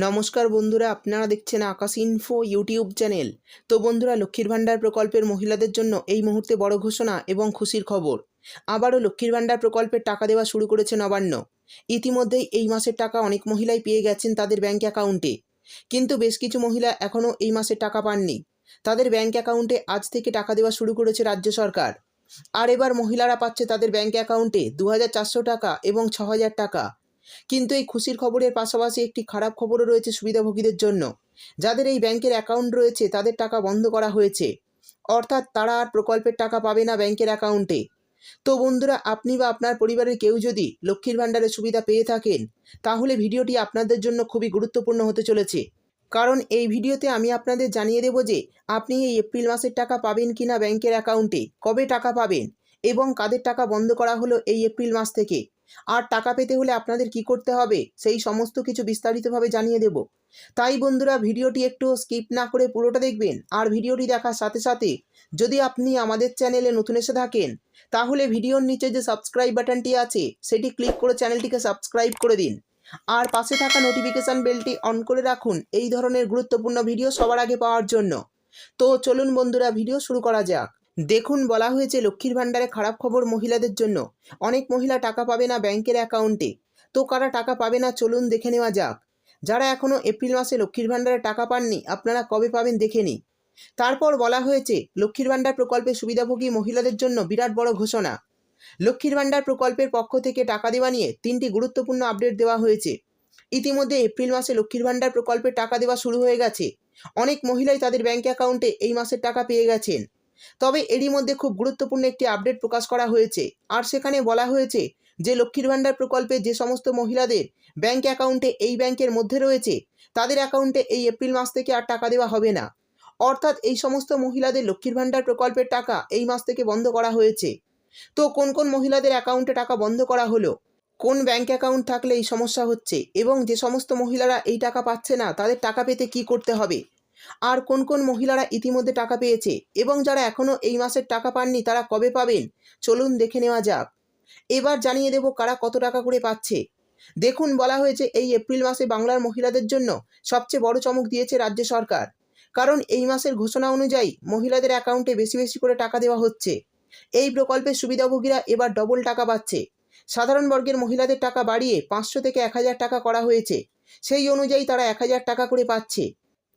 নমস্কার বন্ধুরা, আপনারা দেখছেন আকাশ ইনফো ইউটিউব চ্যানেল। তো বন্ধুরা, লক্ষ্মীর ভাণ্ডার প্রকল্পের মহিলাদের জন্য এই মুহূর্তে বড় ঘোষণা এবং খুশির খবর। আবারও লক্ষ্মীর ভাণ্ডার প্রকল্পের টাকা দেওয়া শুরু করেছে নবান্ন। ইতিমধ্যেই এই মাসের টাকা অনেক মহিলাই পেয়ে গেছেন তাদের ব্যাঙ্ক অ্যাকাউন্টে, কিন্তু বেশ কিছু মহিলা এখনও এই মাসের টাকা পাননি। তাদের ব্যাঙ্ক অ্যাকাউন্টে আজ থেকে টাকা দেওয়া শুরু করেছে রাজ্য সরকার। আর এবার মহিলারা পাচ্ছে তাদের ব্যাঙ্ক অ্যাকাউন্টে ২,৪০০ টাকা এবং ৬,০০০ টাকা। কিন্তু এই খুশির খবরের পাশাপাশি একটি খারাপ খবরও রয়েছে সুবিধাভোগীদের জন্য। যাদের এই ব্যাংকের অ্যাকাউন্ট রয়েছে তাদের টাকা বন্ধ করা হয়েছে, অর্থাৎ তারা আর প্রকল্পের টাকা পাবে না ব্যাংকের অ্যাকাউন্টে। তো বন্ধুরা, আপনি বা আপনার পরিবারের কেউ যদি লক্ষ্মীর ভাণ্ডারের সুবিধা পেয়ে থাকেন, তাহলে ভিডিওটি আপনাদের জন্য খুবই গুরুত্বপূর্ণ হতে চলেছে। কারণ এই ভিডিওতে আমি আপনাদের জানিয়ে দেব যে আপনি এই এপ্রিল মাসের টাকা পাবেন কিনা ব্যাংকের অ্যাকাউন্টে, কবে টাকা পাবেন এবং কাদের টাকা বন্ধ করা হলো এই এপ্রিল মাস থেকে। আর টাকা পেতে হলে আপনাদের কি করতে হবে সেই সমস্ত কিছু বিস্তারিতভাবে জানিয়ে দেব। তাই বন্ধুরা, ভিডিওটি একটু স্কিপ না করে পুরোটা দেখবেন। আর ভিডিওটি দেখার সাথে সাথে যদি আপনি আমাদের চ্যানেলে নতুন এসে থাকেন, তাহলে ভিডিওর নিচে যে সাবস্ক্রাইব বাটনটি আছে সেটি ক্লিক করে চ্যানেলটিকে সাবস্ক্রাইব করে দিন। আর পাশে থাকা নোটিফিকেশান বেলটি অন করে রাখুন এই ধরনের গুরুত্বপূর্ণ ভিডিও সবার আগে পাওয়ার জন্য। তো চলুন বন্ধুরা, ভিডিও শুরু করা যাক। দেখুন, বলা হয়েছে লক্ষ্মীর ভাণ্ডারে খারাপ খবর মহিলাদের জন্য। অনেক মহিলা টাকা পাবে না ব্যাংকের অ্যাকাউন্টে। তো কারা টাকা পাবে না চলুন দেখে নেওয়া যাক। যারা এখনও এপ্রিল মাসে লক্ষ্মীর ভাণ্ডারে টাকা পাননি, আপনারা কবে পাবেন দেখে নিই। তারপর বলা হয়েছে লক্ষ্মীর ভাণ্ডার প্রকল্পে সুবিধাভোগী মহিলাদের জন্য বিরাট বড় ঘোষণা। লক্ষ্মীর ভাণ্ডার প্রকল্পের পক্ষ থেকে টাকা দেওয়া নিয়ে ৩টি গুরুত্বপূর্ণ আপডেট দেওয়া হয়েছে। ইতিমধ্যে এপ্রিল মাসে লক্ষ্মীর ভাণ্ডার প্রকল্পের টাকা দেওয়া শুরু হয়ে গেছে। অনেক মহিলাই তাদের ব্যাংক অ্যাকাউন্টে এই মাসের টাকা পেয়ে গেছেন। তবে এরই মধ্যে খুব গুরুত্বপূর্ণ একটি আপডেট প্রকাশ করা হয়েছে। আর সেখানে বলা হয়েছে যে লক্ষ্মীর ভাণ্ডার প্রকল্পে যে সমস্ত মহিলাদের ব্যাংক অ্যাকাউন্টে এই ব্যাংকের মধ্যে রয়েছে, তাদের অ্যাকাউন্টে এই এপ্রিল মাস থেকে আর টাকা দেওয়া হবে না। অর্থাৎ এই সমস্ত মহিলাদের লক্ষ্মীর ভাণ্ডার প্রকল্পের টাকা এই মাস থেকে বন্ধ করা হয়েছে। তো কোন কোন মহিলাদের অ্যাকাউন্টে টাকা বন্ধ করা হলো, কোন ব্যাংক অ্যাকাউন্ট থাকলে এই সমস্যা হচ্ছে, এবং যে সমস্ত মহিলারা এই টাকা পাচ্ছে না তাদের টাকা পেতে কি করতে হবে, আর কোন কোন মহিলারা ইতিমধ্যে টাকা পেয়েছে এবং যারা এখনও এই মাসের টাকা পাননি তারা কবে পাবেন, চলুন দেখে নেওয়া যাক। এবার জানিয়ে দেব কারা কত টাকা করে পাচ্ছে। দেখুন, বলা হয়েছে এই এপ্রিল মাসে বাংলার মহিলাদের জন্য সবচেয়ে বড় চমক দিয়েছে রাজ্য সরকার। কারণ এই মাসের ঘোষণা অনুযায়ী মহিলাদের অ্যাকাউন্টে বেশি বেশি করে টাকা দেওয়া হচ্ছে। এই প্রকল্পের সুবিধাভোগীরা এবার ডবল টাকা পাচ্ছে। সাধারণ বর্গের মহিলাদের টাকা বাড়িয়ে 500 থেকে 1000 টাকা করা হয়েছে। সেই অনুযায়ী তারা 1000 টাকা করে পাচ্ছে।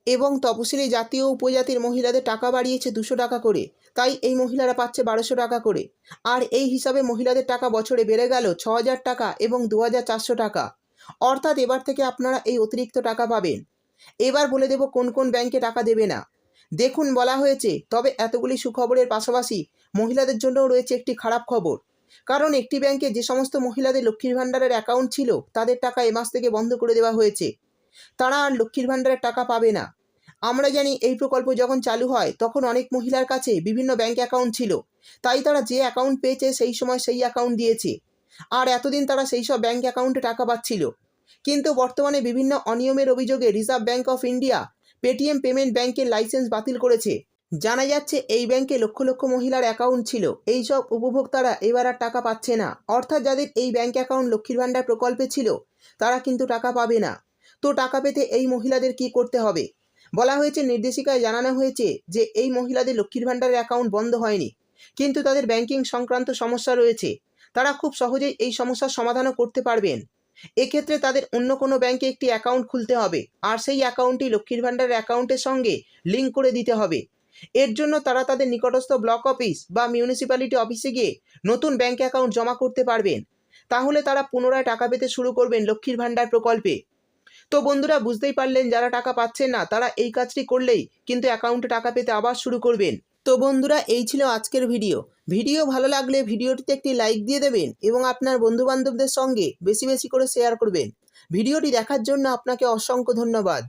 এবং তপশিলি জাতি ও উপজাতির মহিলাদের টাকা বাড়িয়েছে 200 টাকা করে। তাই এই মহিলারা পাচ্ছে 1200 টাকা করে। আর এই হিসাবে মহিলাদের টাকা বছরে বেড়ে গেল 6000 টাকা এবং 2400 টাকা। অর্থাৎ এবার থেকে আপনারা এই অতিরিক্ত টাকা পাবেন। এবার বলে দেব কোন কোন ব্যাংকে টাকা দেবে না। দেখুন, বলা হয়েছে তবে এতগুলি সুখবরের পাশাপাশি মহিলাদের জন্যও রয়েছে একটি খারাপ খবর। কারণ একটি ব্যাংকে যে সমস্ত মহিলাদের লক্ষ্মীর ভাণ্ডারের অ্যাকাউন্ট ছিল তাদের টাকা এ মাস থেকে বন্ধ করে দেওয়া হয়েছে। তারা আর লক্ষ্মীর ভাণ্ডারের টাকা পাবে না। আমরা জানি এই প্রকল্প যখন চালু হয় তখন অনেক মহিলার কাছে বিভিন্ন ব্যাংক অ্যাকাউন্ট ছিল, তাই তারা যে অ্যাকাউন্ট পেয়েছে সেই সময় সেই অ্যাকাউন্ট দিয়েছে। আর এতদিন তারা সেই সব ব্যাংক অ্যাকাউন্টে টাকা পাচ্ছিল। কিন্তু বর্তমানে বিভিন্ন অনিয়মের অভিযোগে reserve bank of India Paytm payment ব্যাংকের লাইসেন্স বাতিল করেছে। জানা যাচ্ছে এই ব্যাংকে লক্ষ লক্ষ মহিলার অ্যাকাউন্ট ছিল। এই সব উপভোক্তারা এবার আর টাকা পাচ্ছে না। অর্থাৎ যাদের এই ব্যাংক অ্যাকাউন্ট লক্ষ্মীর ভাণ্ডার প্রকল্পে ছিল তারা কিন্তু টাকা পাবে না। তো টাকা পেতে এই মহিলাদের কি করতে হবে? বলা হয়েছে, নির্দেশিকায় জানানো হয়েছে যে এই মহিলাদের লক্ষ্মীর ভাণ্ডারের অ্যাকাউন্ট বন্ধ হয়নি, কিন্তু তাদের ব্যাংকিং সংক্রান্ত সমস্যা রয়েছে। তারা খুব সহজেই এই সমস্যার সমাধানও করতে পারবেন। এক্ষেত্রে তাদের অন্য কোনো ব্যাংকে একটি অ্যাকাউন্ট খুলতে হবে, আর সেই অ্যাকাউন্টটি লক্ষ্মীর ভাণ্ডারের অ্যাকাউন্টের সঙ্গে লিঙ্ক করে দিতে হবে। এর জন্য তারা তাদের নিকটস্থ ব্লক অফিস বা মিউনিসিপ্যালিটি অফিসে গিয়ে নতুন ব্যাংক অ্যাকাউন্ট জমা করতে পারবেন। তাহলে তারা পুনরায় টাকা পেতে শুরু করবেন লক্ষ্মীর ভাণ্ডার প্রকল্পে। তো বন্ধুরা, বুঝতেই পারলেন যারা টাকা পাচ্ছেন না তারা এই কাজটি করলেই কিন্তু অ্যাকাউন্টে টাকা পেতে আবার শুরু করবেন। তো বন্ধুরা, এই ছিল আজকের ভিডিও ভালো লাগলে ভিডিওটিতে একটি লাইক দিয়ে দেবেন এবং আপনার বন্ধুবান্ধবদের সঙ্গে বেশি বেশি করে শেয়ার করবেন। ভিডিওটি দেখার জন্য আপনাকে অসংখ্য ধন্যবাদ।